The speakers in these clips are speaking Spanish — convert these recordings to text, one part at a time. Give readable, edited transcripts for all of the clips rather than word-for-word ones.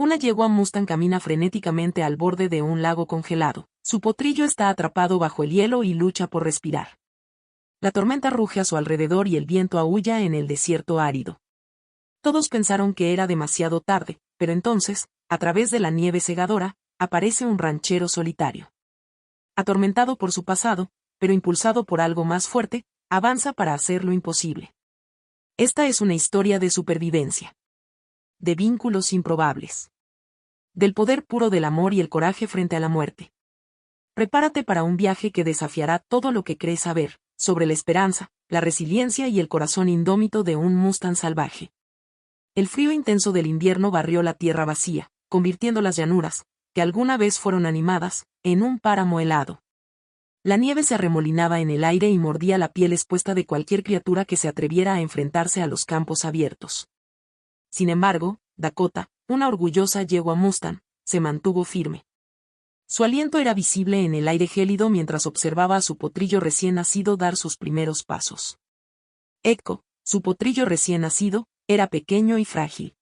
Una yegua Mustang camina frenéticamente al borde de un lago congelado. Su potrillo está atrapado bajo el hielo y lucha por respirar. La tormenta ruge a su alrededor y el viento aúlla en el desierto árido. Todos pensaron que era demasiado tarde, pero entonces, a través de la nieve cegadora, aparece un ranchero solitario. Atormentado por su pasado, pero impulsado por algo más fuerte, avanza para hacer lo imposible. Esta es una historia de supervivencia. De vínculos improbables. Del poder puro del amor y el coraje frente a la muerte. Prepárate para un viaje que desafiará todo lo que crees saber, sobre la esperanza, la resiliencia y el corazón indómito de un Mustang salvaje. El frío intenso del invierno barrió la tierra vacía, convirtiendo las llanuras, que alguna vez fueron animadas, en un páramo helado. La nieve se arremolinaba en el aire y mordía la piel expuesta de cualquier criatura que se atreviera a enfrentarse a los campos abiertos. Sin embargo, Dakota, una orgullosa yegua Mustang, se mantuvo firme. Su aliento era visible en el aire gélido mientras observaba a su potrillo recién nacido dar sus primeros pasos. Echo, su potrillo recién nacido, era pequeño y frágil.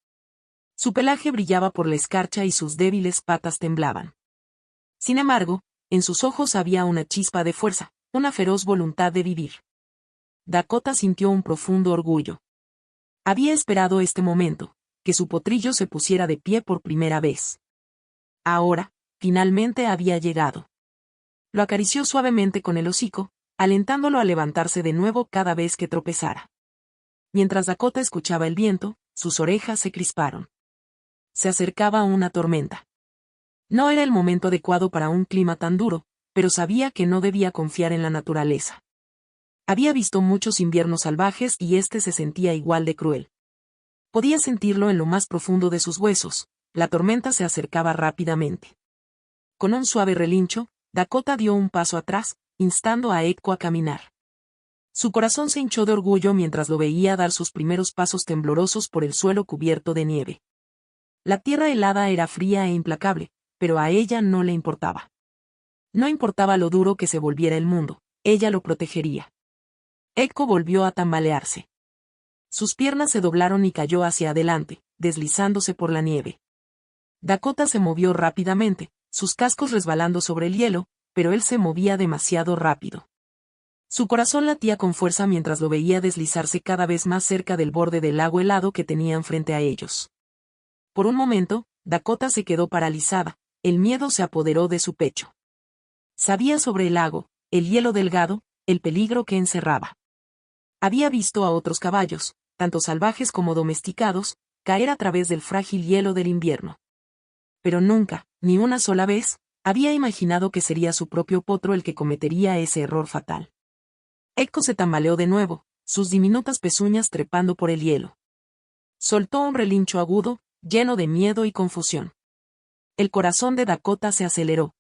Su pelaje brillaba por la escarcha y sus débiles patas temblaban. Sin embargo, en sus ojos había una chispa de fuerza, una feroz voluntad de vivir. Dakota sintió un profundo orgullo. Había esperado este momento, que su potrillo se pusiera de pie por primera vez. Ahora, finalmente había llegado. Lo acarició suavemente con el hocico, alentándolo a levantarse de nuevo cada vez que tropezara. Mientras Dakota escuchaba el viento, sus orejas se crisparon. Se acercaba una tormenta. No era el momento adecuado para un clima tan duro, pero sabía que no debía confiar en la naturaleza. Había visto muchos inviernos salvajes y este se sentía igual de cruel. Podía sentirlo en lo más profundo de sus huesos. La tormenta se acercaba rápidamente. Con un suave relincho, Dakota dio un paso atrás, instando a Echo a caminar. Su corazón se hinchó de orgullo mientras lo veía dar sus primeros pasos temblorosos por el suelo cubierto de nieve. La tierra helada era fría e implacable, pero a ella no le importaba. No importaba lo duro que se volviera el mundo, ella lo protegería. Echo volvió a tambalearse. Sus piernas se doblaron y cayó hacia adelante, deslizándose por la nieve. Dakota se movió rápidamente, sus cascos resbalando sobre el hielo, pero él se movía demasiado rápido. Su corazón latía con fuerza mientras lo veía deslizarse cada vez más cerca del borde del lago helado que tenían frente a ellos. Por un momento, Dakota se quedó paralizada, el miedo se apoderó de su pecho. Sabía sobre el lago, el hielo delgado, el peligro que encerraba. Había visto a otros caballos, tanto salvajes como domesticados, caer a través del frágil hielo del invierno. Pero nunca, ni una sola vez, había imaginado que sería su propio potro el que cometería ese error fatal. Echo se tambaleó de nuevo, sus diminutas pezuñas trepando por el hielo. Soltó un relincho agudo, lleno de miedo y confusión. El corazón de Dakota se aceleró.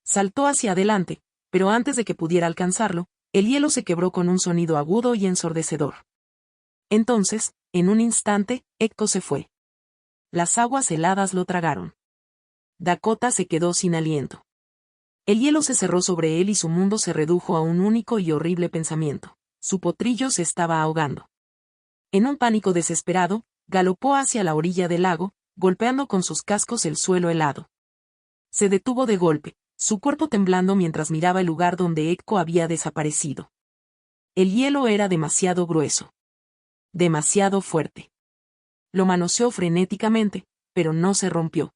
Saltó hacia adelante, pero antes de que pudiera alcanzarlo, el hielo se quebró con un sonido agudo y ensordecedor. Entonces, en un instante, Echo se fue. Las aguas heladas lo tragaron. Dakota se quedó sin aliento. El hielo se cerró sobre él y su mundo se redujo a un único y horrible pensamiento. Su potrillo se estaba ahogando. En un pánico desesperado, galopó hacia la orilla del lago, golpeando con sus cascos el suelo helado. Se detuvo de golpe, su cuerpo temblando mientras miraba el lugar donde Echo había desaparecido. El hielo era demasiado grueso. Demasiado fuerte. Lo manoseó frenéticamente, pero no se rompió.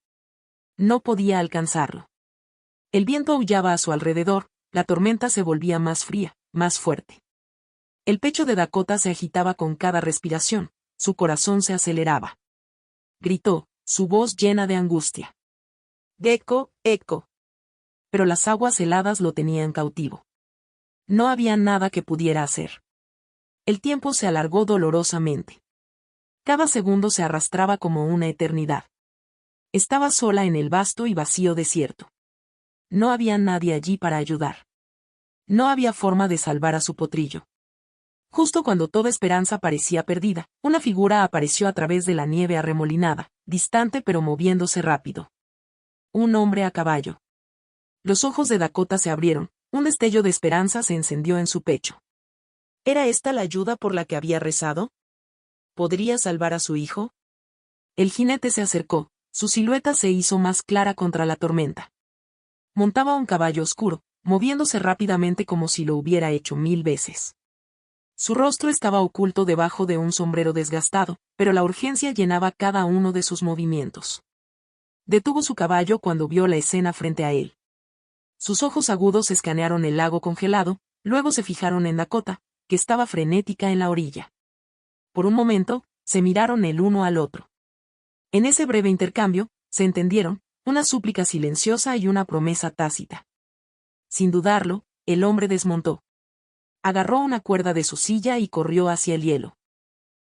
No podía alcanzarlo. El viento aullaba a su alrededor, la tormenta se volvía más fría, más fuerte. El pecho de Dakota se agitaba con cada respiración, su corazón se aceleraba. Gritó, su voz llena de angustia. Echo, Echo. Pero las aguas heladas lo tenían cautivo. No había nada que pudiera hacer. El tiempo se alargó dolorosamente. Cada segundo se arrastraba como una eternidad. Estaba sola en el vasto y vacío desierto. No había nadie allí para ayudar. No había forma de salvar a su potrillo. Justo cuando toda esperanza parecía perdida, una figura apareció a través de la nieve arremolinada, distante pero moviéndose rápido. Un hombre a caballo. Los ojos de Dakota se abrieron, un destello de esperanza se encendió en su pecho. ¿Era esta la ayuda por la que había rezado? ¿Podría salvar a su hijo? El jinete se acercó, su silueta se hizo más clara contra la tormenta. Montaba un caballo oscuro, moviéndose rápidamente como si lo hubiera hecho 1000 veces. Su rostro estaba oculto debajo de un sombrero desgastado, pero la urgencia llenaba cada uno de sus movimientos. Detuvo su caballo cuando vio la escena frente a él. Sus ojos agudos escanearon el lago congelado, luego se fijaron en Dakota, que estaba frenética en la orilla. Por un momento, se miraron el uno al otro. En ese breve intercambio, se entendieron, una súplica silenciosa y una promesa tácita. Sin dudarlo, el hombre desmontó. Agarró una cuerda de su silla y corrió hacia el hielo.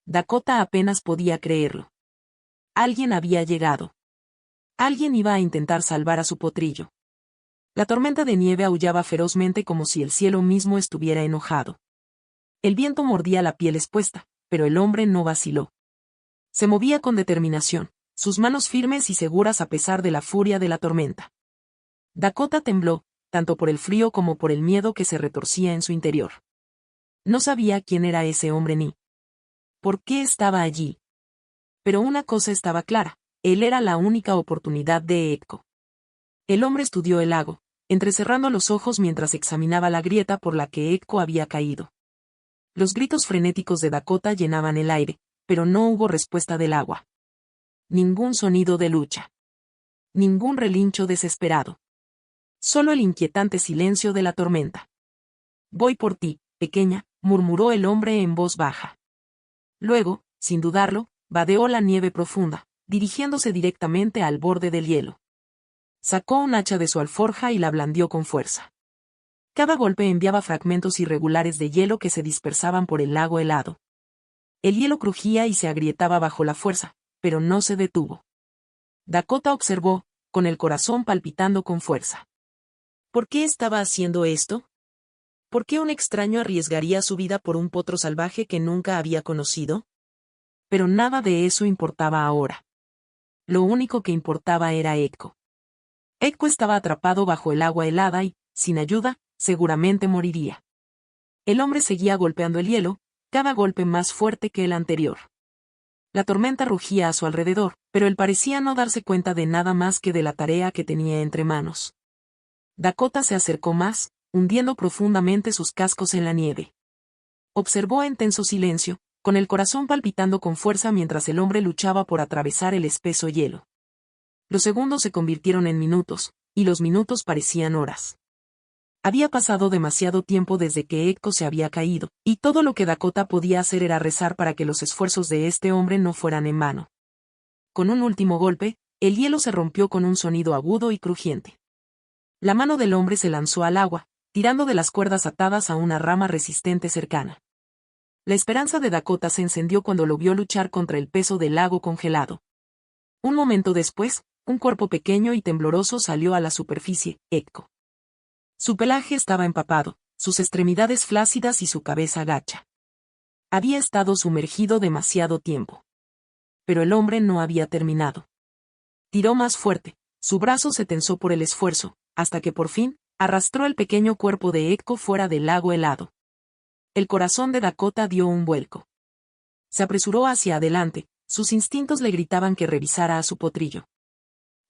Dakota apenas podía creerlo. Alguien había llegado. Alguien iba a intentar salvar a su potrillo. La tormenta de nieve aullaba ferozmente como si el cielo mismo estuviera enojado. El viento mordía la piel expuesta, pero el hombre no vaciló. Se movía con determinación, sus manos firmes y seguras a pesar de la furia de la tormenta. Dakota tembló, tanto por el frío como por el miedo que se retorcía en su interior. No sabía quién era ese hombre ni por qué estaba allí. Pero una cosa estaba clara, él era la única oportunidad de Echo. El hombre estudió el lago, entrecerrando los ojos mientras examinaba la grieta por la que Echo había caído. Los gritos frenéticos de Dakota llenaban el aire, pero no hubo respuesta del agua. Ningún sonido de lucha. Ningún relincho desesperado. Solo el inquietante silencio de la tormenta. «Voy por ti, pequeña», murmuró el hombre en voz baja. Luego, sin dudarlo, vadeó la nieve profunda, dirigiéndose directamente al borde del hielo. Sacó un hacha de su alforja y la blandió con fuerza. Cada golpe enviaba fragmentos irregulares de hielo que se dispersaban por el lago helado. El hielo crujía y se agrietaba bajo la fuerza, pero no se detuvo. Dakota observó, con el corazón palpitando con fuerza. ¿Por qué estaba haciendo esto? ¿Por qué un extraño arriesgaría su vida por un potro salvaje que nunca había conocido? Pero nada de eso importaba ahora. Lo único que importaba era Echo. Echo estaba atrapado bajo el agua helada y, sin ayuda, seguramente moriría. El hombre seguía golpeando el hielo, cada golpe más fuerte que el anterior. La tormenta rugía a su alrededor, pero él parecía no darse cuenta de nada más que de la tarea que tenía entre manos. Dakota se acercó más, hundiendo profundamente sus cascos en la nieve. Observó en tenso silencio, con el corazón palpitando con fuerza mientras el hombre luchaba por atravesar el espeso hielo. Los segundos se convirtieron en minutos, y los minutos parecían horas. Había pasado demasiado tiempo desde que Echo se había caído, y todo lo que Dakota podía hacer era rezar para que los esfuerzos de este hombre no fueran en vano. Con un último golpe, el hielo se rompió con un sonido agudo y crujiente. La mano del hombre se lanzó al agua, tirando de las cuerdas atadas a una rama resistente cercana. La esperanza de Dakota se encendió cuando lo vio luchar contra el peso del lago congelado. Un momento después, un cuerpo pequeño y tembloroso salió a la superficie, Echo. Su pelaje estaba empapado, sus extremidades flácidas y su cabeza gacha. Había estado sumergido demasiado tiempo. Pero el hombre no había terminado. Tiró más fuerte, su brazo se tensó por el esfuerzo, hasta que por fin, arrastró el pequeño cuerpo de Echo fuera del lago helado. El corazón de Dakota dio un vuelco. Se apresuró hacia adelante, sus instintos le gritaban que revisara a su potrillo.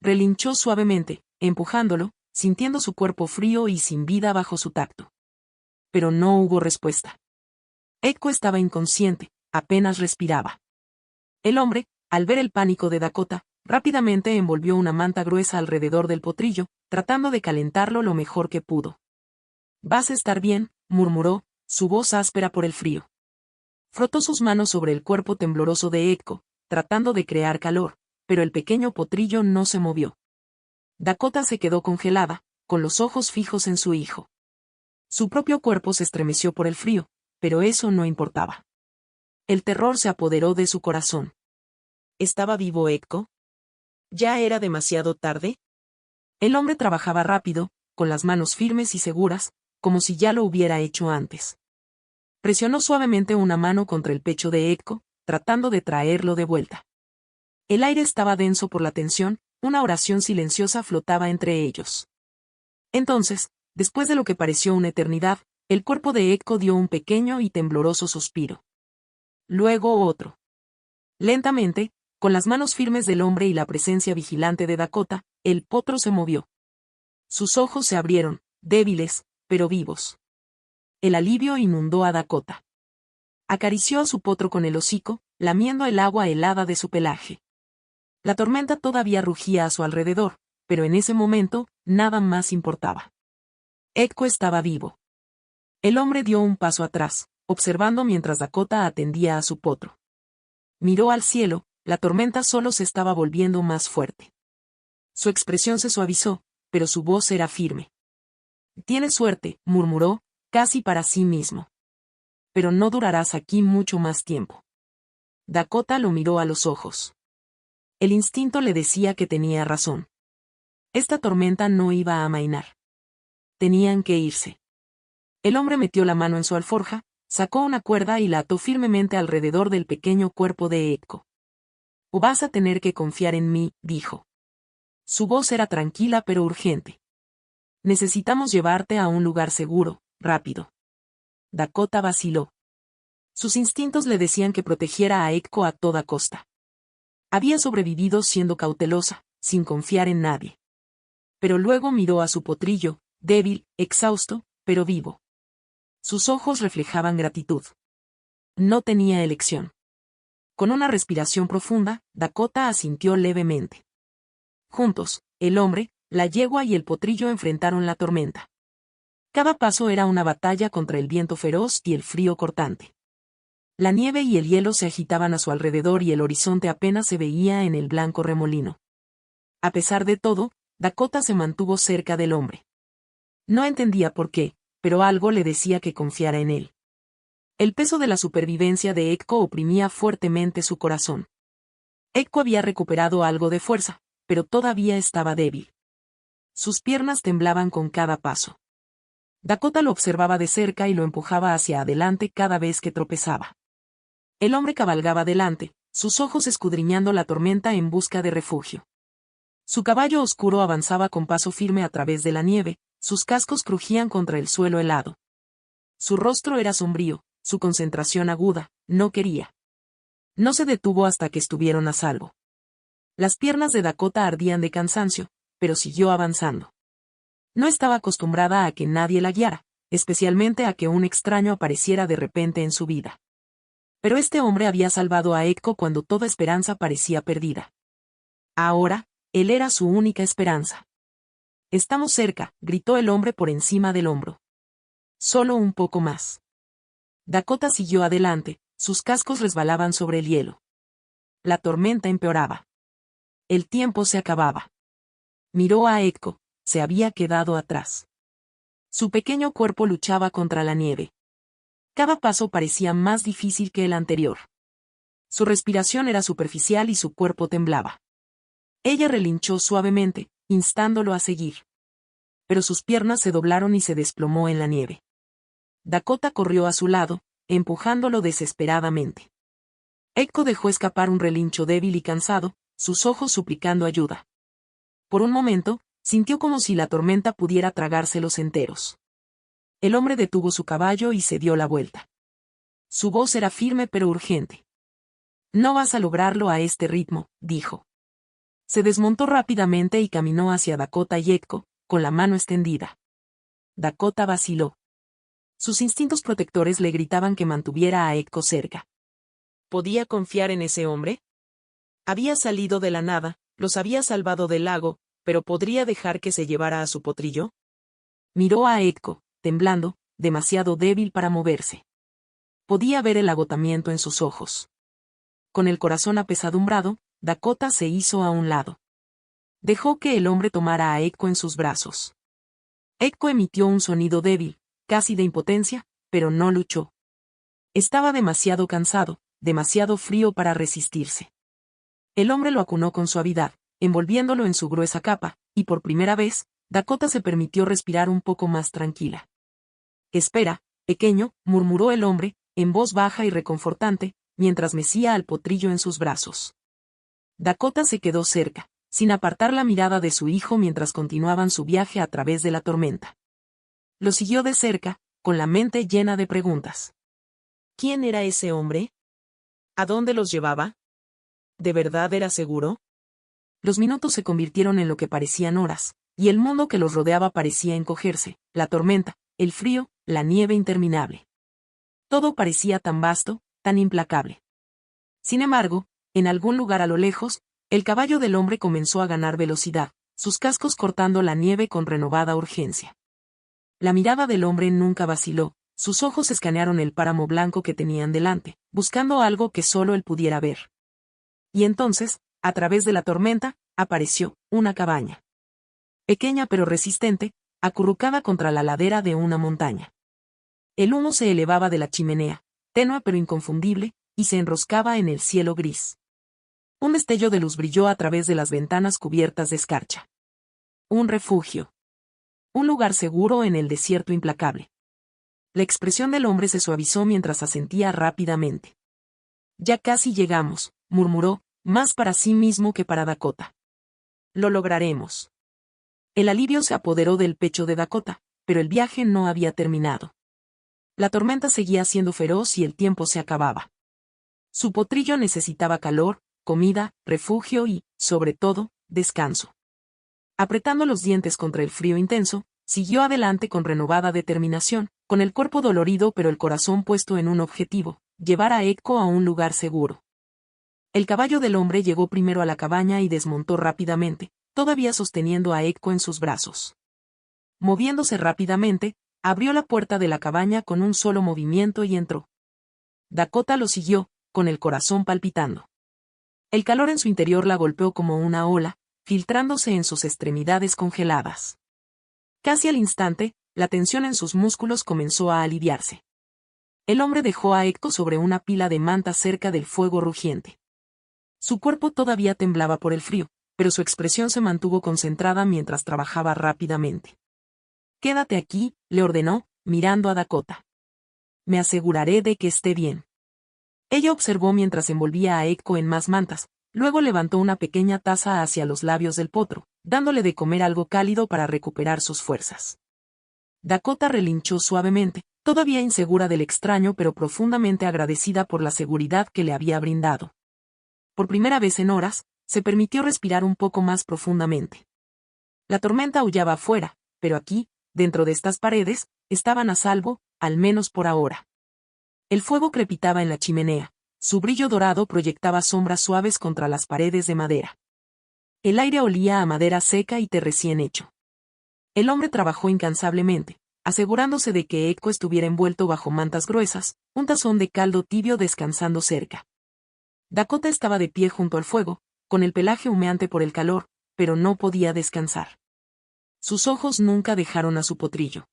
Relinchó suavemente, empujándolo, sintiendo su cuerpo frío y sin vida bajo su tacto. Pero no hubo respuesta. Echo estaba inconsciente, apenas respiraba. El hombre, al ver el pánico de Dakota, rápidamente envolvió una manta gruesa alrededor del potrillo, tratando de calentarlo lo mejor que pudo. «Vas a estar bien», murmuró, su voz áspera por el frío. Frotó sus manos sobre el cuerpo tembloroso de Echo, tratando de crear calor, pero el pequeño potrillo no se movió. Dakota se quedó congelada, con los ojos fijos en su hijo. Su propio cuerpo se estremeció por el frío, pero eso no importaba. El terror se apoderó de su corazón. ¿Estaba vivo Echo? ¿Ya era demasiado tarde? El hombre trabajaba rápido, con las manos firmes y seguras, como si ya lo hubiera hecho antes. Presionó suavemente una mano contra el pecho de Echo, tratando de traerlo de vuelta. El aire estaba denso por la tensión, una oración silenciosa flotaba entre ellos. Entonces, después de lo que pareció una eternidad, el cuerpo de Echo dio un pequeño y tembloroso suspiro. Luego otro. Lentamente, Con las manos firmes del hombre y la presencia vigilante de Dakota, el potro se movió. Sus ojos se abrieron, débiles, pero vivos. El alivio inundó a Dakota. Acarició a su potro con el hocico, lamiendo el agua helada de su pelaje. La tormenta todavía rugía a su alrededor, pero en ese momento, nada más importaba. Echo estaba vivo. El hombre dio un paso atrás, observando mientras Dakota atendía a su potro. Miró al cielo, la tormenta solo se estaba volviendo más fuerte. Su expresión se suavizó, pero su voz era firme. «Tienes suerte», murmuró, casi para sí mismo. «Pero no durarás aquí mucho más tiempo». Dakota lo miró a los ojos. El instinto le decía que tenía razón. Esta tormenta no iba a amainar. Tenían que irse. El hombre metió la mano en su alforja, sacó una cuerda y la ató firmemente alrededor del pequeño cuerpo de Echo. «O vas a tener que confiar en mí», dijo. Su voz era tranquila pero urgente. «Necesitamos llevarte a un lugar seguro, rápido». Dakota vaciló. Sus instintos le decían que protegiera a Echo a toda costa. Había sobrevivido siendo cautelosa, sin confiar en nadie. Pero luego miró a su potrillo, débil, exhausto, pero vivo. Sus ojos reflejaban gratitud. No tenía elección. Con una respiración profunda, Dakota asintió levemente. Juntos, el hombre, la yegua y el potrillo enfrentaron la tormenta. Cada paso era una batalla contra el viento feroz y el frío cortante. La nieve y el hielo se agitaban a su alrededor y el horizonte apenas se veía en el blanco remolino. A pesar de todo, Dakota se mantuvo cerca del hombre. No entendía por qué, pero algo le decía que confiara en él. El peso de la supervivencia de Echo oprimía fuertemente su corazón. Echo había recuperado algo de fuerza, pero todavía estaba débil. Sus piernas temblaban con cada paso. Dakota lo observaba de cerca y lo empujaba hacia adelante cada vez que tropezaba. El hombre cabalgaba delante, sus ojos escudriñando la tormenta en busca de refugio. Su caballo oscuro avanzaba con paso firme a través de la nieve, sus cascos crujían contra el suelo helado. Su rostro era sombrío, su concentración aguda, no quería. No se detuvo hasta que estuvieron a salvo. Las piernas de Dakota ardían de cansancio, pero siguió avanzando. No estaba acostumbrada a que nadie la guiara, especialmente a que un extraño apareciera de repente en su vida. Pero este hombre había salvado a Echo cuando toda esperanza parecía perdida. Ahora, él era su única esperanza. «Estamos cerca», gritó el hombre por encima del hombro. «Solo un poco más». Dakota siguió adelante, sus cascos resbalaban sobre el hielo. La tormenta empeoraba. El tiempo se acababa. Miró a Echo, se había quedado atrás. Su pequeño cuerpo luchaba contra la nieve. Cada paso parecía más difícil que el anterior. Su respiración era superficial y su cuerpo temblaba. Ella relinchó suavemente, instándolo a seguir. Pero sus piernas se doblaron y se desplomó en la nieve. Dakota corrió a su lado, empujándolo desesperadamente. Echo dejó escapar un relincho débil y cansado, sus ojos suplicando ayuda. Por un momento, sintió como si la tormenta pudiera tragárselos enteros. El hombre detuvo su caballo y se dio la vuelta. Su voz era firme pero urgente. «No vas a lograrlo a este ritmo», dijo. Se desmontó rápidamente y caminó hacia Dakota y Echo, con la mano extendida. Dakota vaciló. Sus instintos protectores le gritaban que mantuviera a Echo cerca. ¿Podía confiar en ese hombre? Había salido de la nada, los había salvado del lago, pero ¿podría dejar que se llevara a su potrillo? Miró a Echo, temblando, demasiado débil para moverse. Podía ver el agotamiento en sus ojos. Con el corazón apesadumbrado, Dakota se hizo a un lado. Dejó que el hombre tomara a Echo en sus brazos. Echo emitió un sonido débil, casi de impotencia, pero no luchó. Estaba demasiado cansado, demasiado frío para resistirse. El hombre lo acunó con suavidad, envolviéndolo en su gruesa capa, y por primera vez, Dakota se permitió respirar un poco más tranquila. «Espera, pequeño», murmuró el hombre, en voz baja y reconfortante, mientras mecía al potrillo en sus brazos. Dakota se quedó cerca, sin apartar la mirada de su hijo mientras continuaban su viaje a través de la tormenta. Lo siguió de cerca, con la mente llena de preguntas. ¿Quién era ese hombre? ¿A dónde los llevaba? ¿De verdad era seguro? Los minutos se convirtieron en lo que parecían horas, y el mundo que los rodeaba parecía encogerse, la tormenta, el frío, la nieve interminable. Todo parecía tan vasto, tan implacable. Sin embargo, en algún lugar a lo lejos, el caballo del hombre comenzó a ganar velocidad, sus cascos cortando la nieve con renovada urgencia. La mirada del hombre nunca vaciló, sus ojos escanearon el páramo blanco que tenían delante, buscando algo que solo él pudiera ver. Y entonces, a través de la tormenta, apareció una cabaña. Pequeña pero resistente, acurrucada contra la ladera de una montaña. El humo se elevaba de la chimenea, tenue pero inconfundible, y se enroscaba en el cielo gris. Un destello de luz brilló a través de las ventanas cubiertas de escarcha. Un refugio. Un lugar seguro en el desierto implacable. La expresión del hombre se suavizó mientras asentía rápidamente. Ya casi llegamos, murmuró, más para sí mismo que para Dakota. Lo lograremos. El alivio se apoderó del pecho de Dakota, pero el viaje no había terminado. La tormenta seguía siendo feroz y el tiempo se acababa. Su potrillo necesitaba calor, comida, refugio y, sobre todo, descanso. Apretando los dientes contra el frío intenso, siguió adelante con renovada determinación, con el cuerpo dolorido pero el corazón puesto en un objetivo, llevar a Echo a un lugar seguro. El caballo del hombre llegó primero a la cabaña y desmontó rápidamente, todavía sosteniendo a Echo en sus brazos. Moviéndose rápidamente, abrió la puerta de la cabaña con un solo movimiento y entró. Dakota lo siguió, con el corazón palpitando. El calor en su interior la golpeó como una ola, filtrándose en sus extremidades congeladas. Casi al instante, la tensión en sus músculos comenzó a aliviarse. El hombre dejó a Echo sobre una pila de mantas cerca del fuego rugiente. Su cuerpo todavía temblaba por el frío, pero su expresión se mantuvo concentrada mientras trabajaba rápidamente. «Quédate aquí», le ordenó, mirando a Dakota. «Me aseguraré de que esté bien». Ella observó mientras envolvía a Echo en más mantas, luego levantó una pequeña taza hacia los labios del potro, dándole de comer algo cálido para recuperar sus fuerzas. Dakota relinchó suavemente, todavía insegura del extraño pero profundamente agradecida por la seguridad que le había brindado. Por primera vez en horas, se permitió respirar un poco más profundamente. La tormenta aullaba afuera, pero aquí, dentro de estas paredes, estaban a salvo, al menos por ahora. El fuego crepitaba en la chimenea, su brillo dorado proyectaba sombras suaves contra las paredes de madera. El aire olía a madera seca y té recién hecho. El hombre trabajó incansablemente, asegurándose de que Echo estuviera envuelto bajo mantas gruesas, un tazón de caldo tibio descansando cerca. Dakota estaba de pie junto al fuego, con el pelaje humeante por el calor, pero no podía descansar. Sus ojos nunca dejaron a su potrillo.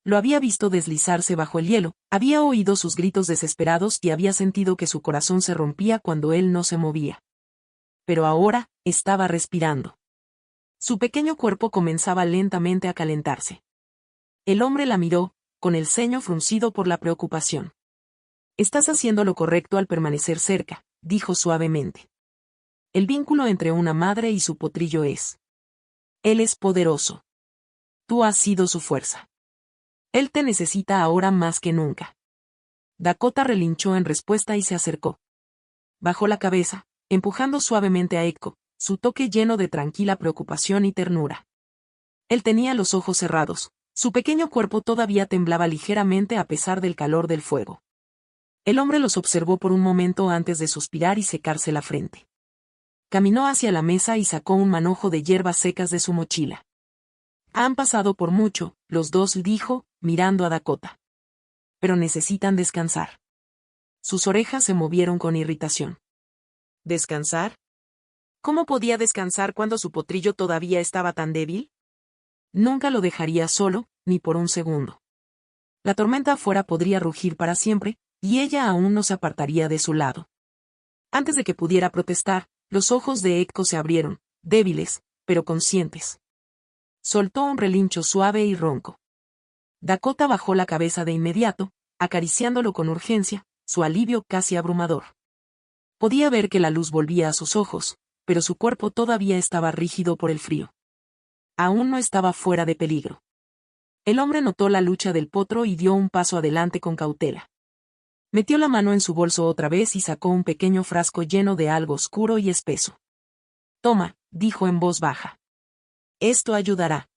Lo había visto deslizarse bajo el hielo, había oído sus gritos desesperados y había sentido que su corazón se rompía cuando él no se movía. Pero ahora, estaba respirando. Su pequeño cuerpo comenzaba lentamente a calentarse. El hombre la miró, con el ceño fruncido por la preocupación. «Estás haciendo lo correcto al permanecer cerca», dijo suavemente. «El vínculo entre una madre y su potrillo es. Él es poderoso. Tú has sido su fuerza. Él te necesita ahora más que nunca». Dakota relinchó en respuesta y se acercó. Bajó la cabeza, empujando suavemente a Echo, su toque lleno de tranquila preocupación y ternura. Él tenía los ojos cerrados, su pequeño cuerpo todavía temblaba ligeramente a pesar del calor del fuego. El hombre los observó por un momento antes de suspirar y secarse la frente. Caminó hacia la mesa y sacó un manojo de hierbas secas de su mochila. «Han pasado por mucho», los dos dijo, mirando a Dakota. «Pero necesitan descansar». Sus orejas se movieron con irritación. ¿Descansar? ¿Cómo podía descansar cuando su potrillo todavía estaba tan débil? Nunca lo dejaría solo, ni por un segundo. La tormenta afuera podría rugir para siempre, y ella aún no se apartaría de su lado. Antes de que pudiera protestar, los ojos de Echo se abrieron, débiles, pero conscientes. Soltó un relincho suave y ronco. Dakota bajó la cabeza de inmediato, acariciándolo con urgencia, su alivio casi abrumador. Podía ver que la luz volvía a sus ojos, pero su cuerpo todavía estaba rígido por el frío. Aún no estaba fuera de peligro. El hombre notó la lucha del potro y dio un paso adelante con cautela. Metió la mano en su bolso otra vez y sacó un pequeño frasco lleno de algo oscuro y espeso. Toma, dijo en voz baja. Esto ayudará.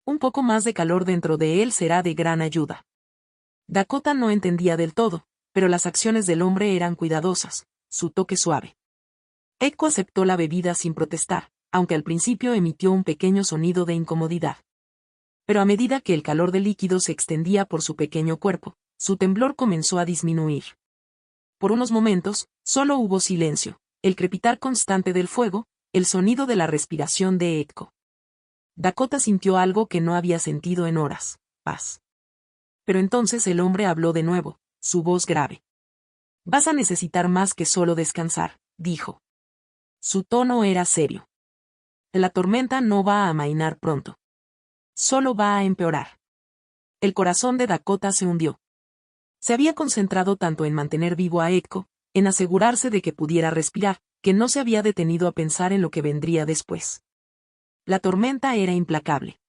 Un poco más de calor dentro de él será de gran ayuda. Dakota no entendía del todo, pero las acciones del hombre eran cuidadosas, su toque suave. Eiko aceptó la bebida sin protestar, aunque al principio emitió un pequeño sonido de incomodidad. Pero a medida que el calor del líquido se extendía por su pequeño cuerpo, su temblor comenzó a disminuir. Por unos momentos, solo hubo silencio, el crepitar constante del fuego, el sonido de la respiración de Eiko. Dakota sintió algo que no había sentido en horas: paz. Pero entonces el hombre habló de nuevo, su voz grave. Vas a necesitar más que solo descansar, dijo. Su tono era serio. La tormenta no va a amainar pronto. Solo va a empeorar. El corazón de Dakota se hundió. Se había concentrado tanto en mantener vivo a Eiko, en asegurarse de que pudiera respirar, que no se había detenido a pensar en lo que vendría después. La tormenta era implacable.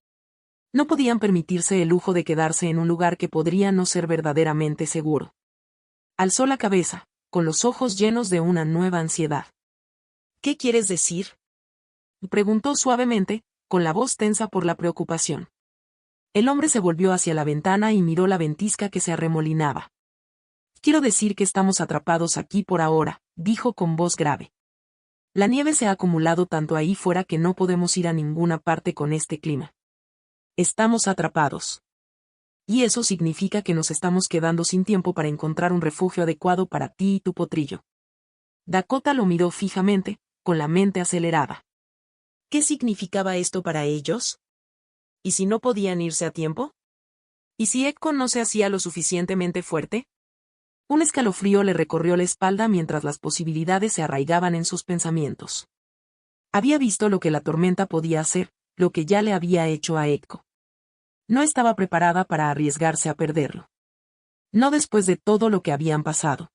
No podían permitirse el lujo de quedarse en un lugar que podría no ser verdaderamente seguro. Alzó la cabeza, con los ojos llenos de una nueva ansiedad. ¿Qué quieres decir?, preguntó suavemente, con la voz tensa por la preocupación. El hombre se volvió hacia la ventana y miró la ventisca que se arremolinaba. Quiero decir que estamos atrapados aquí por ahora, dijo con voz grave. La nieve se ha acumulado tanto ahí fuera que no podemos ir a ninguna parte con este clima. Estamos atrapados. Y eso significa que nos estamos quedando sin tiempo para encontrar un refugio adecuado para ti y tu potrillo. Dakota lo miró fijamente, con la mente acelerada. ¿Qué significaba esto para ellos? ¿Y si no podían irse a tiempo? ¿Y si Eiko no se hacía lo suficientemente fuerte? Un escalofrío le recorrió la espalda mientras las posibilidades se arraigaban en sus pensamientos. Había visto lo que la tormenta podía hacer, lo que ya le había hecho a Eiko. No estaba preparada para arriesgarse a perderlo. No después de todo lo que habían pasado.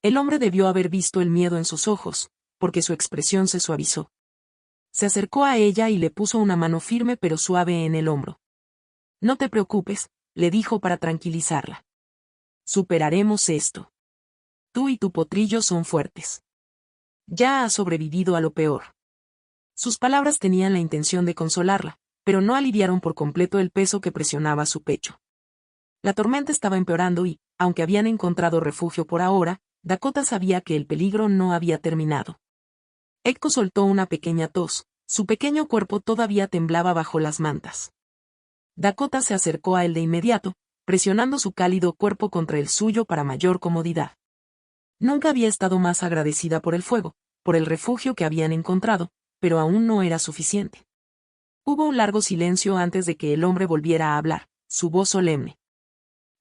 El hombre debió haber visto el miedo en sus ojos, porque su expresión se suavizó. Se acercó a ella y le puso una mano firme pero suave en el hombro. No te preocupes, le dijo para tranquilizarla. Superaremos esto. Tú y tu potrillo son fuertes. Ya has sobrevivido a lo peor. Sus palabras tenían la intención de consolarla, pero no aliviaron por completo el peso que presionaba su pecho. La tormenta estaba empeorando y, aunque habían encontrado refugio por ahora, Dakota sabía que el peligro no había terminado. Eiko soltó una pequeña tos, su pequeño cuerpo todavía temblaba bajo las mantas. Dakota se acercó a él de inmediato, presionando su cálido cuerpo contra el suyo para mayor comodidad. Nunca había estado más agradecida por el fuego, por el refugio que habían encontrado, pero aún no era suficiente. Hubo un largo silencio antes de que el hombre volviera a hablar, su voz solemne.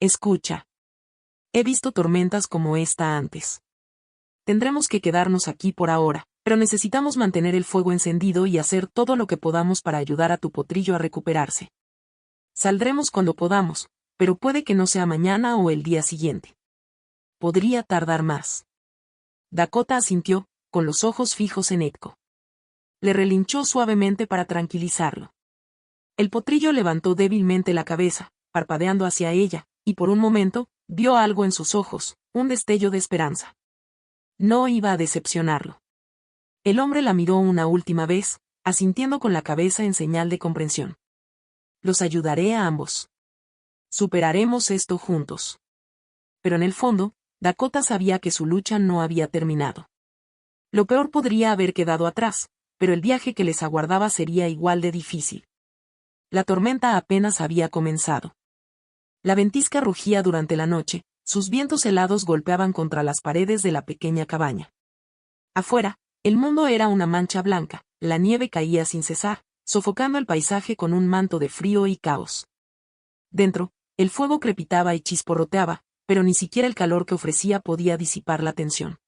Escucha. He visto tormentas como esta antes. Tendremos que quedarnos aquí por ahora, pero necesitamos mantener el fuego encendido y hacer todo lo que podamos para ayudar a tu potrillo a recuperarse. Saldremos cuando podamos, pero puede que no sea mañana o el día siguiente. Podría tardar más. Dakota asintió, con los ojos fijos en Eiko. Le relinchó suavemente para tranquilizarlo. El potrillo levantó débilmente la cabeza, parpadeando hacia ella, y por un momento, vio algo en sus ojos, un destello de esperanza. No iba a decepcionarlo. El hombre la miró una última vez, asintiendo con la cabeza en señal de comprensión. Los ayudaré a ambos. Superaremos esto juntos. Pero en el fondo, Dakota sabía que su lucha no había terminado. Lo peor podría haber quedado atrás, pero el viaje que les aguardaba sería igual de difícil. La tormenta apenas había comenzado. La ventisca rugía durante la noche, sus vientos helados golpeaban contra las paredes de la pequeña cabaña. Afuera, el mundo era una mancha blanca, la nieve caía sin cesar, sofocando el paisaje con un manto de frío y caos. Dentro, el fuego crepitaba y chisporroteaba, pero ni siquiera el calor que ofrecía podía disipar la tensión.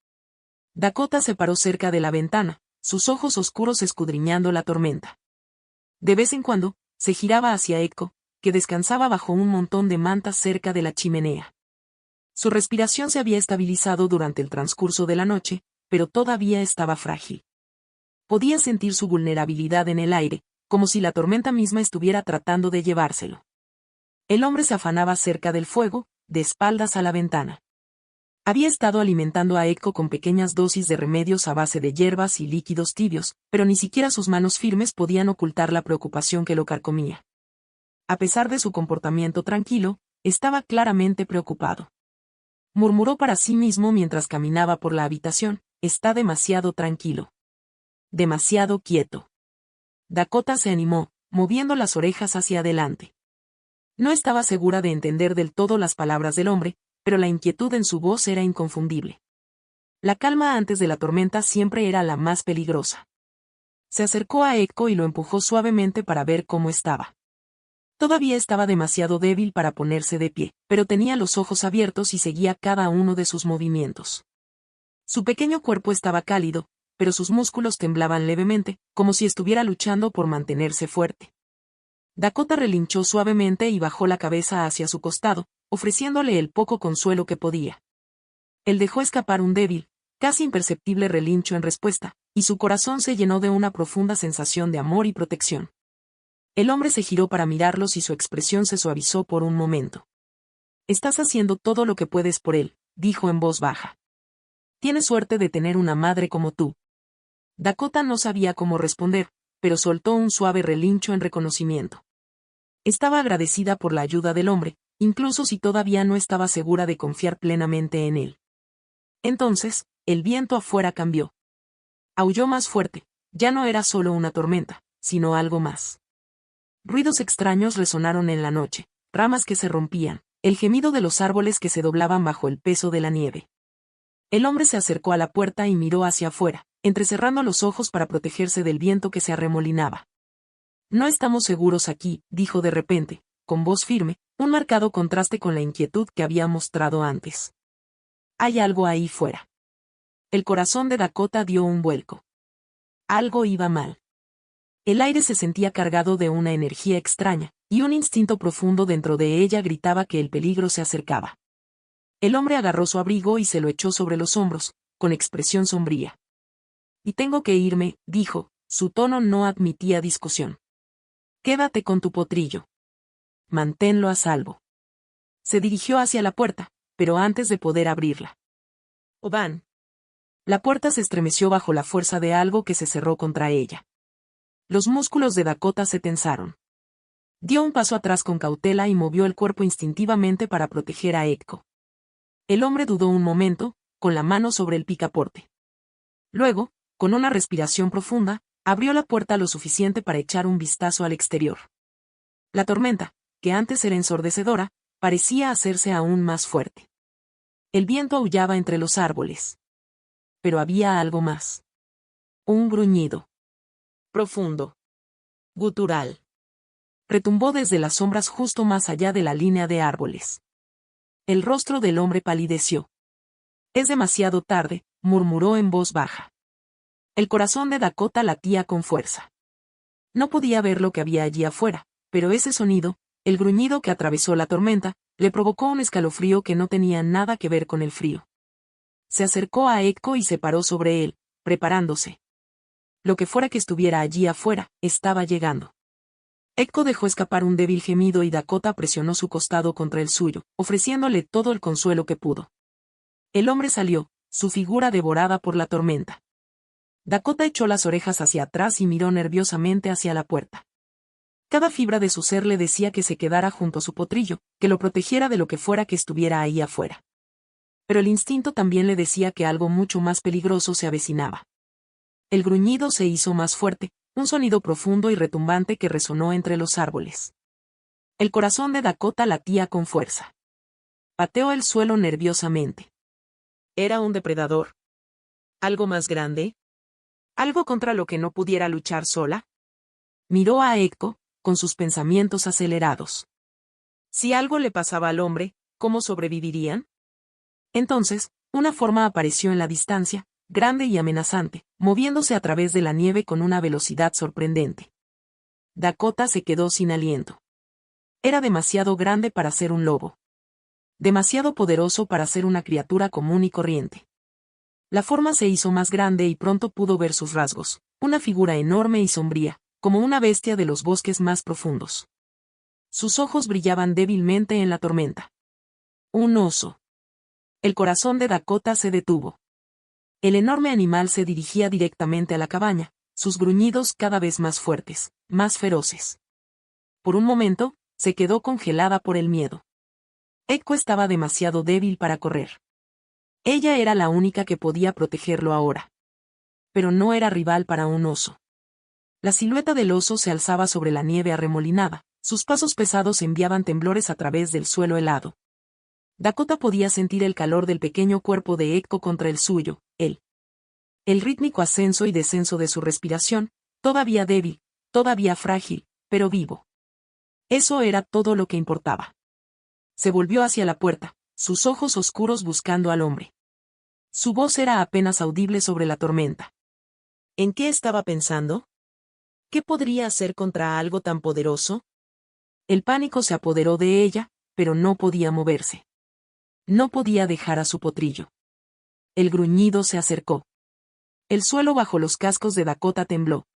Dakota se paró cerca de la ventana, sus ojos oscuros escudriñando la tormenta. De vez en cuando, se giraba hacia Eiko, que descansaba bajo un montón de mantas cerca de la chimenea. Su respiración se había estabilizado durante el transcurso de la noche, pero todavía estaba frágil. Podía sentir su vulnerabilidad en el aire, como si la tormenta misma estuviera tratando de llevárselo. El hombre se afanaba cerca del fuego, de espaldas a la ventana. Había estado alimentando a Echo con pequeñas dosis de remedios a base de hierbas y líquidos tibios, pero ni siquiera sus manos firmes podían ocultar la preocupación que lo carcomía. A pesar de su comportamiento tranquilo, estaba claramente preocupado. Murmuró para sí mismo mientras caminaba por la habitación: está demasiado tranquilo. Demasiado quieto. Dakota se animó, moviendo las orejas hacia adelante. No estaba segura de entender del todo las palabras del hombre, pero la inquietud en su voz era inconfundible. La calma antes de la tormenta siempre era la más peligrosa. Se acercó a Echo y lo empujó suavemente para ver cómo estaba. Todavía estaba demasiado débil para ponerse de pie, pero tenía los ojos abiertos y seguía cada uno de sus movimientos. Su pequeño cuerpo estaba cálido, pero sus músculos temblaban levemente, como si estuviera luchando por mantenerse fuerte. Dakota relinchó suavemente y bajó la cabeza hacia su costado, ofreciéndole el poco consuelo que podía. Él dejó escapar un débil, casi imperceptible relincho en respuesta, y su corazón se llenó de una profunda sensación de amor y protección. El hombre se giró para mirarlos y su expresión se suavizó por un momento. «Estás haciendo todo lo que puedes por él», dijo en voz baja. «Tienes suerte de tener una madre como tú». Dakota no sabía cómo responder, pero soltó un suave relincho en reconocimiento. Estaba agradecida por la ayuda del hombre, incluso si todavía no estaba segura de confiar plenamente en él. Entonces, el viento afuera cambió. Aulló más fuerte, ya no era solo una tormenta, sino algo más. Ruidos extraños resonaron en la noche, ramas que se rompían, el gemido de los árboles que se doblaban bajo el peso de la nieve. El hombre se acercó a la puerta y miró hacia afuera, entrecerrando los ojos para protegerse del viento que se arremolinaba. «No estamos seguros aquí», dijo de repente, con voz firme, un marcado contraste con la inquietud que había mostrado antes. «Hay algo ahí fuera». El corazón de Dakota dio un vuelco. Algo iba mal. El aire se sentía cargado de una energía extraña, y un instinto profundo dentro de ella gritaba que el peligro se acercaba. El hombre agarró su abrigo y se lo echó sobre los hombros, con expresión sombría. «Y tengo que irme», dijo, su tono no admitía discusión. «Quédate con tu potrillo. Manténlo a salvo». Se dirigió hacia la puerta, pero antes de poder abrirla. «Oban». La puerta se estremeció bajo la fuerza de algo que se cerró contra ella. Los músculos de Dakota se tensaron. Dio un paso atrás con cautela y movió el cuerpo instintivamente para proteger a Echo. El hombre dudó un momento, con la mano sobre el picaporte. Luego, con una respiración profunda, abrió la puerta lo suficiente para echar un vistazo al exterior. La tormenta, que antes era ensordecedora, parecía hacerse aún más fuerte. El viento aullaba entre los árboles. Pero había algo más. Un gruñido. Profundo. Gutural. Retumbó desde las sombras justo más allá de la línea de árboles. El rostro del hombre palideció. «Es demasiado tarde», murmuró en voz baja. El corazón de Dakota latía con fuerza. No podía ver lo que había allí afuera, pero ese sonido, el gruñido que atravesó la tormenta, le provocó un escalofrío que no tenía nada que ver con el frío. Se acercó a Echo y se paró sobre él, preparándose. Lo que fuera que estuviera allí afuera, estaba llegando. Echo dejó escapar un débil gemido y Dakota presionó su costado contra el suyo, ofreciéndole todo el consuelo que pudo. El hombre salió, su figura devorada por la tormenta. Dakota echó las orejas hacia atrás y miró nerviosamente hacia la puerta. Cada fibra de su ser le decía que se quedara junto a su potrillo, que lo protegiera de lo que fuera que estuviera ahí afuera. Pero el instinto también le decía que algo mucho más peligroso se avecinaba. El gruñido se hizo más fuerte, un sonido profundo y retumbante que resonó entre los árboles. El corazón de Dakota latía con fuerza. Pateó el suelo nerviosamente. ¿Era un depredador? ¿Algo más grande? ¿Algo contra lo que no pudiera luchar sola? Miró a Echo, con sus pensamientos acelerados. Si algo le pasaba al hombre, ¿cómo sobrevivirían? Entonces, una forma apareció en la distancia, grande y amenazante, moviéndose a través de la nieve con una velocidad sorprendente. Dakota se quedó sin aliento. Era demasiado grande para ser un lobo. Demasiado poderoso para ser una criatura común y corriente. La forma se hizo más grande y pronto pudo ver sus rasgos, una figura enorme y sombría, como una bestia de los bosques más profundos. Sus ojos brillaban débilmente en la tormenta. Un oso. El corazón de Dakota se detuvo. El enorme animal se dirigía directamente a la cabaña, sus gruñidos cada vez más fuertes, más feroces. Por un momento, se quedó congelada por el miedo. Ekko estaba demasiado débil para correr. Ella era la única que podía protegerlo ahora. Pero no era rival para un oso. La silueta del oso se alzaba sobre la nieve arremolinada, sus pasos pesados enviaban temblores a través del suelo helado. Dakota podía sentir el calor del pequeño cuerpo de Ekko contra el suyo, el rítmico ascenso y descenso de su respiración, todavía débil, todavía frágil, pero vivo. Eso era todo lo que importaba. Se volvió hacia la puerta, sus ojos oscuros buscando al hombre. Su voz era apenas audible sobre la tormenta. ¿En qué estaba pensando? ¿Qué podría hacer contra algo tan poderoso? El pánico se apoderó de ella, pero no podía moverse. No podía dejar a su potrillo. El gruñido se acercó. El suelo bajo los cascos de Dakota tembló.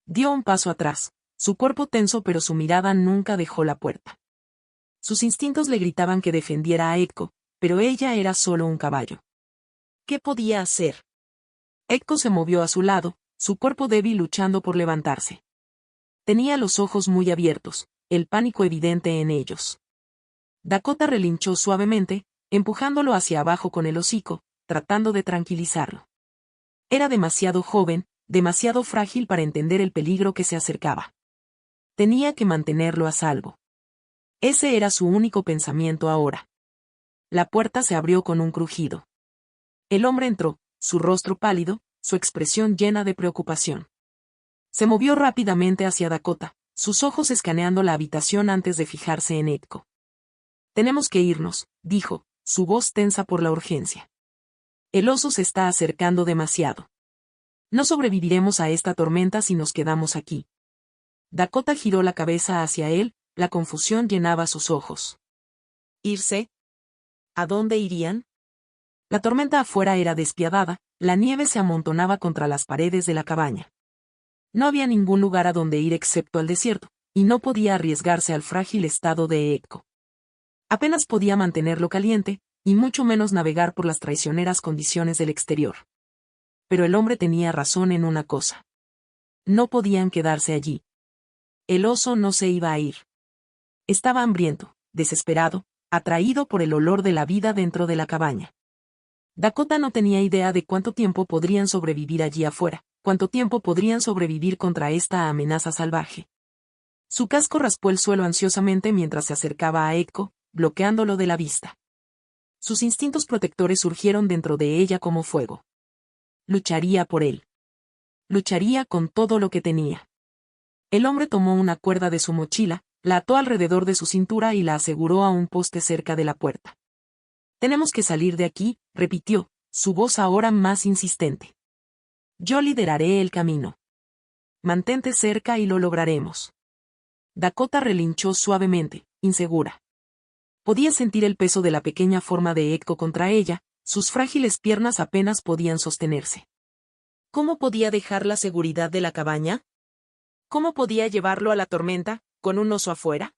Dio un paso atrás, su cuerpo tenso pero su mirada nunca dejó la puerta. Sus instintos le gritaban que defendiera a Ekko, pero ella era solo un caballo. ¿Qué podía hacer? Ekko se movió a su lado, su cuerpo débil luchando por levantarse. Tenía los ojos muy abiertos, el pánico evidente en ellos. Dakota relinchó suavemente, empujándolo hacia abajo con el hocico, tratando de tranquilizarlo. Era demasiado joven, demasiado frágil para entender el peligro que se acercaba. Tenía que mantenerlo a salvo. Ese era su único pensamiento ahora. La puerta se abrió con un crujido. El hombre entró, su rostro pálido, su expresión llena de preocupación. Se movió rápidamente hacia Dakota, sus ojos escaneando la habitación antes de fijarse en Ekko. Tenemos que irnos, dijo, su voz tensa por la urgencia. El oso se está acercando demasiado. No sobreviviremos a esta tormenta si nos quedamos aquí. Dakota giró la cabeza hacia él, la confusión llenaba sus ojos. ¿Irse? ¿A dónde irían? La tormenta afuera era despiadada, la nieve se amontonaba contra las paredes de la cabaña. No había ningún lugar a donde ir excepto al desierto, y no podía arriesgarse al frágil estado de Ekko. Apenas podía mantenerlo caliente, y mucho menos navegar por las traicioneras condiciones del exterior. Pero el hombre tenía razón en una cosa. No podían quedarse allí. El oso no se iba a ir. Estaba hambriento, desesperado, atraído por el olor de la vida dentro de la cabaña. Dakota no tenía idea de cuánto tiempo podrían sobrevivir allí afuera, cuánto tiempo podrían sobrevivir contra esta amenaza salvaje. Su casco raspó el suelo ansiosamente mientras se acercaba a Ekko, bloqueándolo de la vista. Sus instintos protectores surgieron dentro de ella como fuego. Lucharía por él. Lucharía con todo lo que tenía. El hombre tomó una cuerda de su mochila, la ató alrededor de su cintura y la aseguró a un poste cerca de la puerta. Tenemos que salir de aquí, repitió, su voz ahora más insistente. Yo lideraré el camino. Mantente cerca y lo lograremos. Dakota relinchó suavemente, insegura. Podía sentir el peso de la pequeña forma de Ekko contra ella, sus frágiles piernas apenas podían sostenerse. ¿Cómo podía dejar la seguridad de la cabaña? ¿Cómo podía llevarlo a la tormenta, con un oso afuera?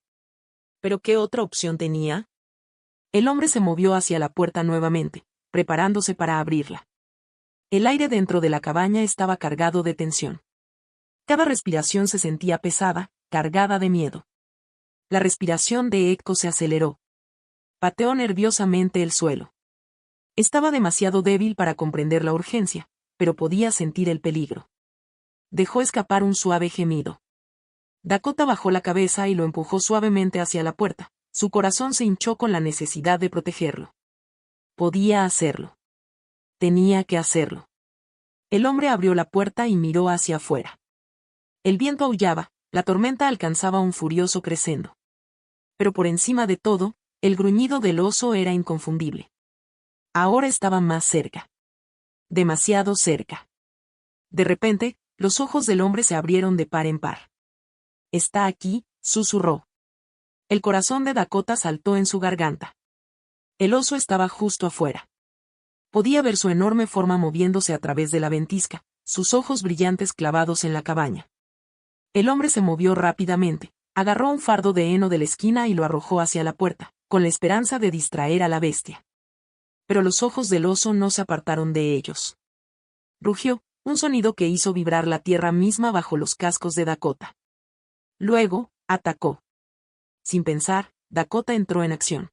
¿Pero qué otra opción tenía? El hombre se movió hacia la puerta nuevamente, preparándose para abrirla. El aire dentro de la cabaña estaba cargado de tensión. Cada respiración se sentía pesada, cargada de miedo. La respiración de Ekko se aceleró. Pateó nerviosamente el suelo. Estaba demasiado débil para comprender la urgencia, pero podía sentir el peligro. Dejó escapar un suave gemido. Dakota bajó la cabeza y lo empujó suavemente hacia la puerta. Su corazón se hinchó con la necesidad de protegerlo. Podía hacerlo. Tenía que hacerlo. El hombre abrió la puerta y miró hacia afuera. El viento aullaba, la tormenta alcanzaba un furioso crescendo. Pero por encima de todo, el gruñido del oso era inconfundible. Ahora estaba más cerca. Demasiado cerca. De repente, los ojos del hombre se abrieron de par en par. «Está aquí», susurró. El corazón de Dakota saltó en su garganta. El oso estaba justo afuera. Podía ver su enorme forma moviéndose a través de la ventisca, sus ojos brillantes clavados en la cabaña. El hombre se movió rápidamente, agarró un fardo de heno de la esquina y lo arrojó hacia la puerta, con la esperanza de distraer a la bestia. pero los ojos del oso no se apartaron de ellos. Rugió, un sonido que hizo vibrar la tierra misma bajo los cascos de Dakota. Luego, atacó. Sin pensar, Dakota entró en acción.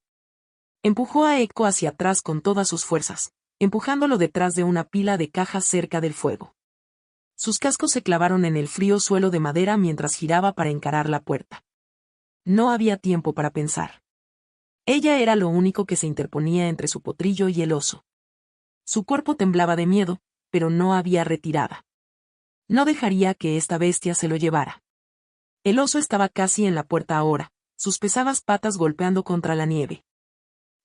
Empujó a Echo hacia atrás con todas sus fuerzas, empujándolo detrás de una pila de cajas cerca del fuego. Sus cascos se clavaron en el frío suelo de madera mientras giraba para encarar la puerta. No había tiempo para pensar. Ella era lo único que se interponía entre su potrillo y el oso. Su cuerpo temblaba de miedo, pero no había retirada. No dejaría que esta bestia se lo llevara. El oso estaba casi en la puerta ahora, sus pesadas patas golpeando contra la nieve.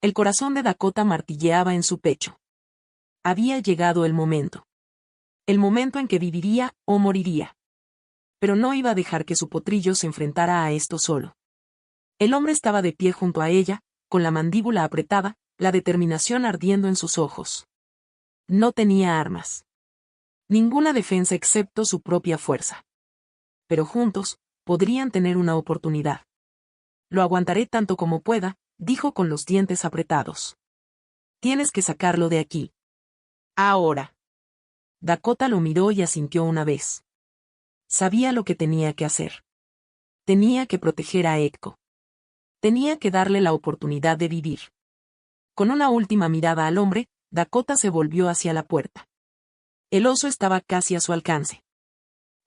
El corazón de Dakota martilleaba en su pecho. Había llegado el momento. El momento en que viviría o moriría. Pero no iba a dejar que su potrillo se enfrentara a esto solo. El hombre estaba de pie junto a ella, con la mandíbula apretada, la determinación ardiendo en sus ojos. No tenía armas. Ninguna defensa excepto su propia fuerza. Pero juntos, podrían tener una oportunidad. Lo aguantaré tanto como pueda, dijo con los dientes apretados. Tienes que sacarlo de aquí. Ahora. Dakota lo miró y asintió una vez. Sabía lo que tenía que hacer. Tenía que proteger a Echo. Tenía que darle la oportunidad de vivir. Con una última mirada al hombre, Dakota se volvió hacia la puerta. El oso estaba casi a su alcance.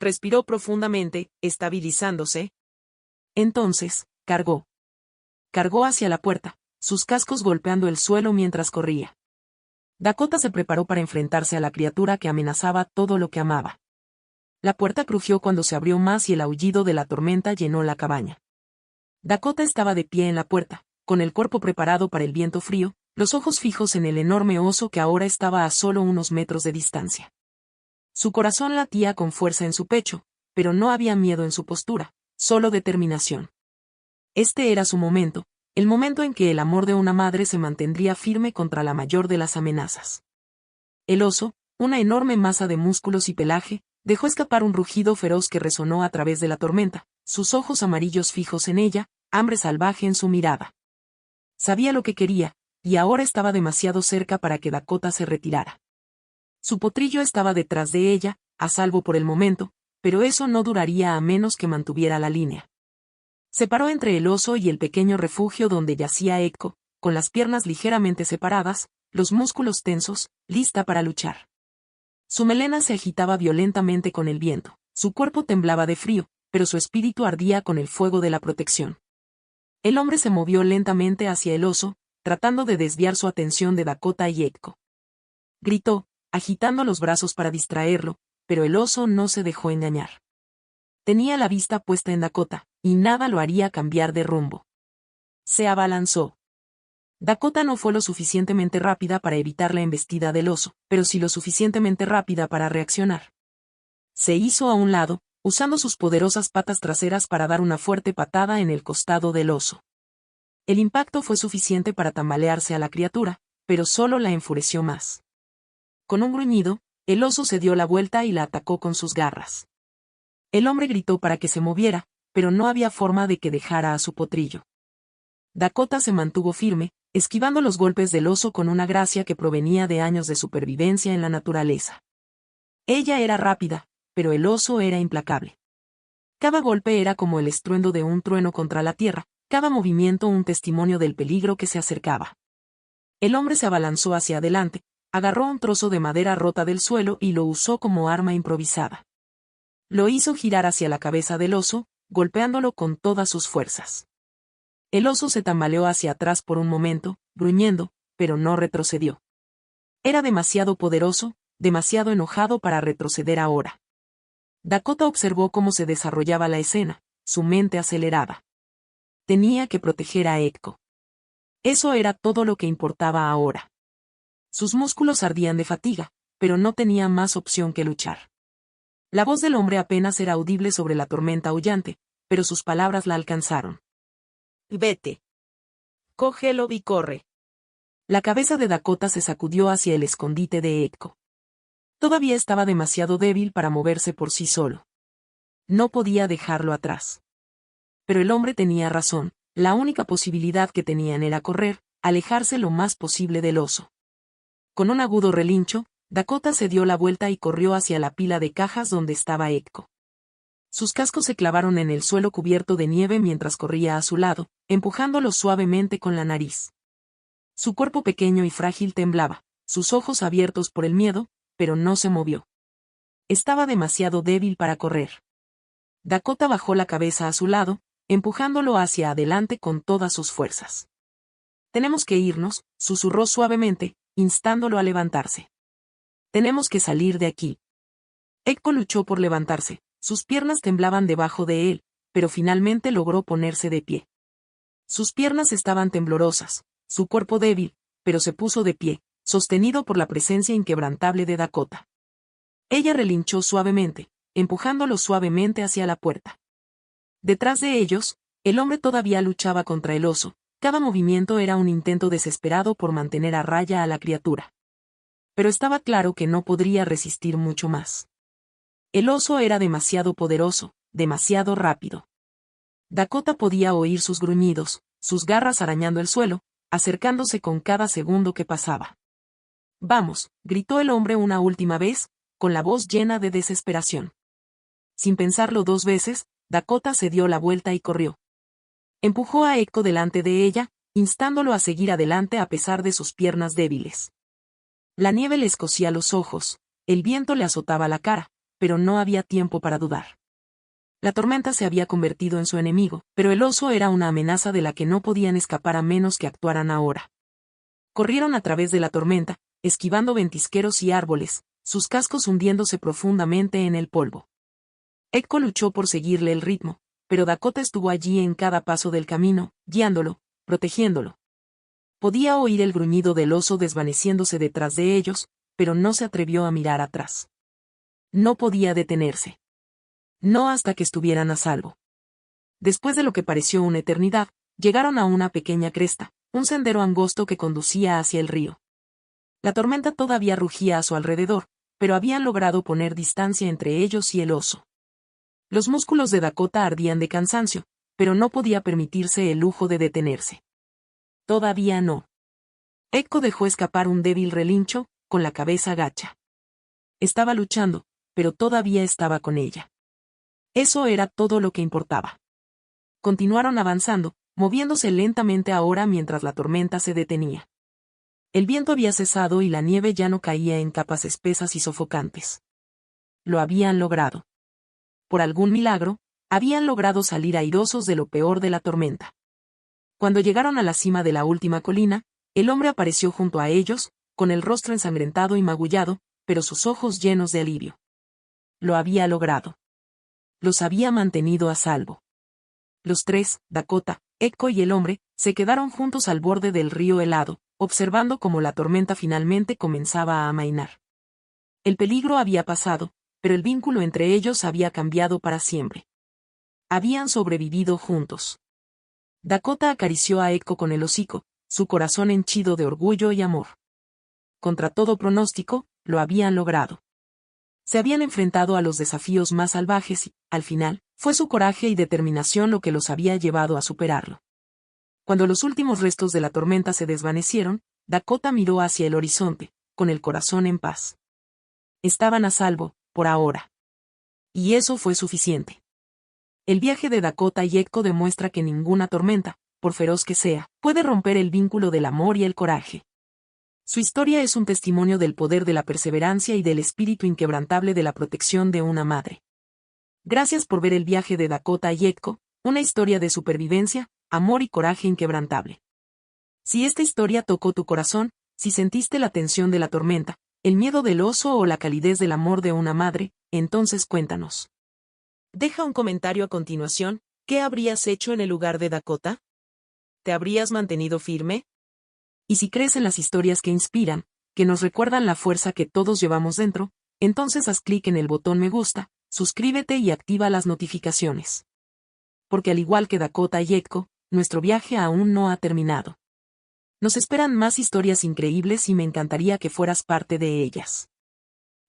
Respiró profundamente, estabilizándose. Entonces, cargó. Cargó hacia la puerta, sus cascos golpeando el suelo mientras corría. Dakota se preparó para enfrentarse a la criatura que amenazaba todo lo que amaba. La puerta crujió cuando se abrió más y el aullido de la tormenta llenó la cabaña. Dakota estaba de pie en la puerta, con el cuerpo preparado para el viento frío, los ojos fijos en el enorme oso que ahora estaba a solo unos metros de distancia. Su corazón latía con fuerza en su pecho, pero no había miedo en su postura, solo determinación. Este era su momento, el momento en que el amor de una madre se mantendría firme contra la mayor de las amenazas. El oso, una enorme masa de músculos y pelaje, dejó escapar un rugido feroz que resonó a través de la tormenta, sus ojos amarillos fijos en ella, hambre salvaje en su mirada. Sabía lo que quería, y ahora estaba demasiado cerca para que Dakota se retirara. Su potrillo estaba detrás de ella, a salvo por el momento, pero eso no duraría a menos que mantuviera la línea. Se paró entre el oso y el pequeño refugio donde yacía Echo, con las piernas ligeramente separadas, los músculos tensos, lista para luchar. Su melena se agitaba violentamente con el viento, su cuerpo temblaba de frío, pero su espíritu ardía con el fuego de la protección. El hombre se movió lentamente hacia el oso, tratando de desviar su atención de Dakota y Echo. Gritó, agitando los brazos para distraerlo, pero el oso no se dejó engañar. Tenía la vista puesta en Dakota, y nada lo haría cambiar de rumbo. Se abalanzó. Dakota no fue lo suficientemente rápida para evitar la embestida del oso, pero sí lo suficientemente rápida para reaccionar. Se hizo a un lado, usando sus poderosas patas traseras para dar una fuerte patada en el costado del oso. El impacto fue suficiente para tambalearse a la criatura, pero solo la enfureció más. Con un gruñido, el oso se dio la vuelta y la atacó con sus garras. El hombre gritó para que se moviera, pero no había forma de que dejara a su potrillo. Dakota se mantuvo firme, esquivando los golpes del oso con una gracia que provenía de años de supervivencia en la naturaleza. Ella era rápida, pero el oso era implacable. Cada golpe era como el estruendo de un trueno contra la tierra, cada movimiento un testimonio del peligro que se acercaba. El hombre se abalanzó hacia adelante, agarró un trozo de madera rota del suelo y lo usó como arma improvisada. Lo hizo girar hacia la cabeza del oso, golpeándolo con todas sus fuerzas. El oso se tambaleó hacia atrás por un momento, gruñendo, pero no retrocedió. Era demasiado poderoso, demasiado enojado para retroceder ahora. Dakota observó cómo se desarrollaba la escena, su mente acelerada. Tenía que proteger a Echo. Eso era todo lo que importaba ahora. Sus músculos ardían de fatiga, pero no tenía más opción que luchar. La voz del hombre apenas era audible sobre la tormenta aullante, pero sus palabras la alcanzaron. Vete. Cógelo y corre. La cabeza de Dakota se sacudió hacia el escondite de Echo. Todavía estaba demasiado débil para moverse por sí solo. No podía dejarlo atrás. Pero el hombre tenía razón, la única posibilidad que tenían era correr, alejarse lo más posible del oso. Con un agudo relincho, Dakota se dio la vuelta y corrió hacia la pila de cajas donde estaba Echo. Sus cascos se clavaron en el suelo cubierto de nieve mientras corría a su lado, empujándolo suavemente con la nariz. Su cuerpo pequeño y frágil temblaba, sus ojos abiertos por el miedo, pero no se movió. Estaba demasiado débil para correr. Dakota bajó la cabeza a su lado, empujándolo hacia adelante con todas sus fuerzas. «Tenemos que irnos», susurró suavemente, instándolo a levantarse. «Tenemos que salir de aquí». Echo luchó por levantarse, sus piernas temblaban debajo de él, pero finalmente logró ponerse de pie. Sus piernas estaban temblorosas, su cuerpo débil, pero se puso de pie, sostenido por la presencia inquebrantable de Dakota. Ella relinchó suavemente, empujándolo suavemente hacia la puerta. Detrás de ellos, el hombre todavía luchaba contra el oso, cada movimiento era un intento desesperado por mantener a raya a la criatura. Pero estaba claro que no podría resistir mucho más. El oso era demasiado poderoso, demasiado rápido. Dakota podía oír sus gruñidos, sus garras arañando el suelo, acercándose con cada segundo que pasaba. «Vamos», gritó el hombre una última vez, con la voz llena de desesperación. Sin pensarlo 2 veces, Dakota se dio la vuelta y corrió. Empujó a Echo delante de ella, instándolo a seguir adelante a pesar de sus piernas débiles. La nieve le escocía los ojos, el viento le azotaba la cara, pero no había tiempo para dudar. La tormenta se había convertido en su enemigo, pero el oso era una amenaza de la que no podían escapar a menos que actuaran ahora. Corrieron a través de la tormenta, esquivando ventisqueros y árboles, sus cascos hundiéndose profundamente en el polvo. Echo luchó por seguirle el ritmo, pero Dakota estuvo allí en cada paso del camino, guiándolo, protegiéndolo. Podía oír el gruñido del oso desvaneciéndose detrás de ellos, pero no se atrevió a mirar atrás. No podía detenerse. No hasta que estuvieran a salvo. Después de lo que pareció una eternidad, llegaron a una pequeña cresta, un sendero angosto que conducía hacia el río. La tormenta todavía rugía a su alrededor, pero habían logrado poner distancia entre ellos y el oso. Los músculos de Dakota ardían de cansancio, pero no podía permitirse el lujo de detenerse. Todavía no. Echo dejó escapar un débil relincho, con la cabeza gacha. Estaba luchando, pero todavía estaba con ella. Eso era todo lo que importaba. Continuaron avanzando, moviéndose lentamente ahora mientras la tormenta se detenía. El viento había cesado y la nieve ya no caía en capas espesas y sofocantes. Lo habían logrado. Por algún milagro, habían logrado salir airosos de lo peor de la tormenta. Cuando llegaron a la cima de la última colina, el hombre apareció junto a ellos, con el rostro ensangrentado y magullado, pero sus ojos llenos de alivio. Lo había logrado. Los había mantenido a salvo. Los 3, Dakota, Echo y el hombre, se quedaron juntos al borde del río helado, observando cómo la tormenta finalmente comenzaba a amainar. El peligro había pasado, pero el vínculo entre ellos había cambiado para siempre. Habían sobrevivido juntos. Dakota acarició a Echo con el hocico, su corazón henchido de orgullo y amor. Contra todo pronóstico, lo habían logrado. Se habían enfrentado a los desafíos más salvajes y, al final, fue su coraje y determinación lo que los había llevado a superarlo. Cuando los últimos restos de la tormenta se desvanecieron, Dakota miró hacia el horizonte, con el corazón en paz. Estaban a salvo, por ahora. Y eso fue suficiente. El viaje de Dakota y Echo demuestra que ninguna tormenta, por feroz que sea, puede romper el vínculo del amor y el coraje. Su historia es un testimonio del poder de la perseverancia y del espíritu inquebrantable de la protección de una madre. Gracias por ver el viaje de Dakota y Echo, una historia de supervivencia, amor y coraje inquebrantable. Si esta historia tocó tu corazón, si sentiste la tensión de la tormenta, el miedo del oso o la calidez del amor de una madre, entonces cuéntanos. Deja un comentario a continuación. ¿Qué habrías hecho en el lugar de Dakota? ¿Te habrías mantenido firme? Y si crees en las historias que inspiran, que nos recuerdan la fuerza que todos llevamos dentro, entonces haz clic en el botón me gusta, suscríbete y activa las notificaciones. Porque al igual que Dakota y Echo, nuestro viaje aún no ha terminado. Nos esperan más historias increíbles y me encantaría que fueras parte de ellas.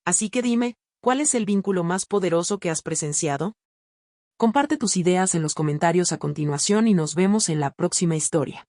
Así que dime, ¿cuál es el vínculo más poderoso que has presenciado? Comparte tus ideas en los comentarios a continuación y nos vemos en la próxima historia.